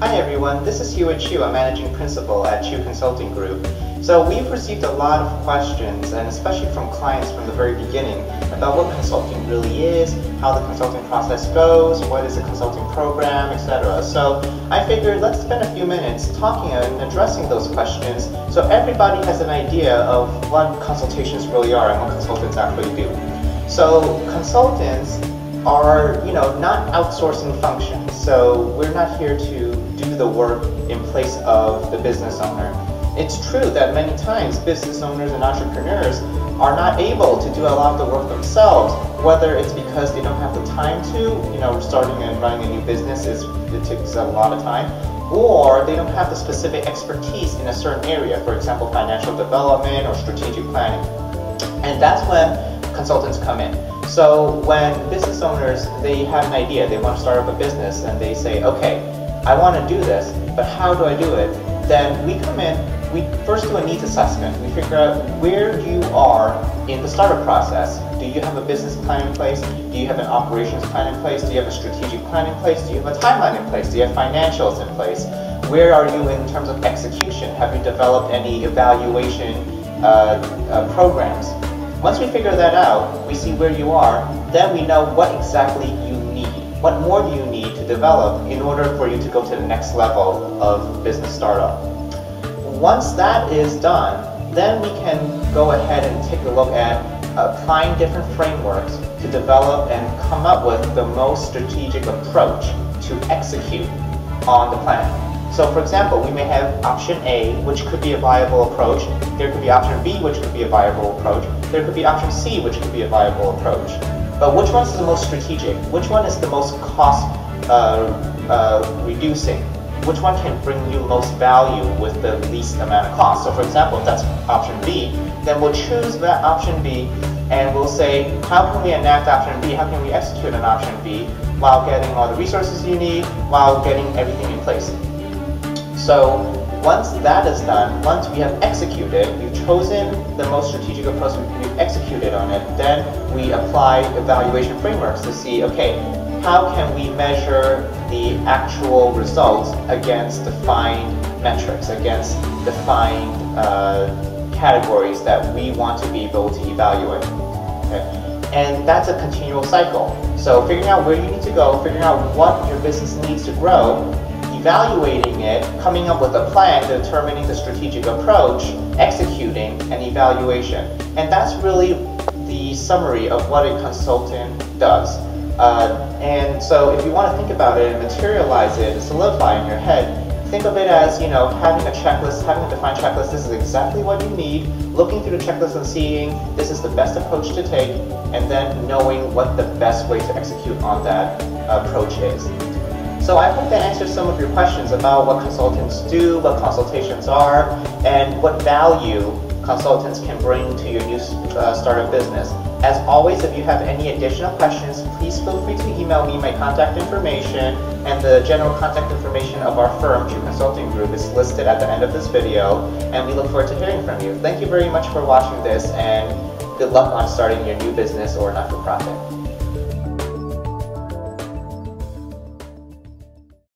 Hi everyone, this is Hewett Chiu, a Managing Principal at Chiu Consulting Group. So we've received a lot of questions, and especially from clients from the very beginning, about what consulting really is, how the consulting process goes, what is a consulting program, etc. So I figured let's spend a few minutes talking and addressing those questions so everybody has an idea of what consultations really are and what consultants actually do. So consultants are, not outsourcing functions. So we're not here to do the work in place of the business owner. It's true that many times business owners and entrepreneurs are not able to do a lot of the work themselves, whether it's because they don't have the time to, starting and running a new business it takes a lot of time, or they don't have the specific expertise in a certain area, for example, financial development or strategic planning. And that's when consultants come in. So when business owners, they have an idea, they want to start up a business, and they say, okay, I want to do this, but how do I do it? Then we come in, we first do a needs assessment. We figure out where you are in the startup process. Do you have a business plan in place? Do you have an operations plan in place? Do you have a strategic plan in place? Do you have a timeline in place? Do you have financials in place? Where are you in terms of execution? Have you developed any evaluation programs? Once we figure that out, we see where you are, then we know what exactly you need. What more do you need to develop in order for you to go to the next level of business startup? Once that is done, then we can go ahead and take a look at applying different frameworks to develop and come up with the most strategic approach to execute on the plan. So for example, we may have option A, which could be a viable approach. There could be option B, which could be a viable approach. There could be option C, which could be a viable approach. But which one is the most strategic? Which one is the most cost reducing? Which one can bring you most value with the least amount of cost? So for example, if that's option B, then we'll choose that option B and we'll say, how can we enact option B? How can we execute on option B while getting all the resources you need, while getting everything in place? So once that is done, once we have executed, we've chosen the most strategic approach, we've executed on it, then we apply evaluation frameworks to see, okay, how can we measure the actual results against defined metrics, against defined categories that we want to be able to evaluate. Okay? And that's a continual cycle. So figuring out where you need to go, figuring out what your business needs to grow, evaluating it, coming up with a plan, determining the strategic approach, executing, and evaluation. And that's really the summary of what a consultant does. And so if you want to think about it and materialize it and solidify in your head, think of it as, having a checklist, having a defined checklist. This is exactly what you need, looking through the checklist and seeing this is the best approach to take, and then knowing what the best way to execute on that approach is. So I hope that answers some of your questions about what consultants do, what consultations are, and what value consultants can bring to your new startup business. As always, if you have any additional questions, please feel free to email me. My contact information and the general contact information of our firm, Chiu Consulting Group, is listed at the end of this video, and we look forward to hearing from you. Thank you very much for watching this, and good luck on starting your new business or not-for-profit.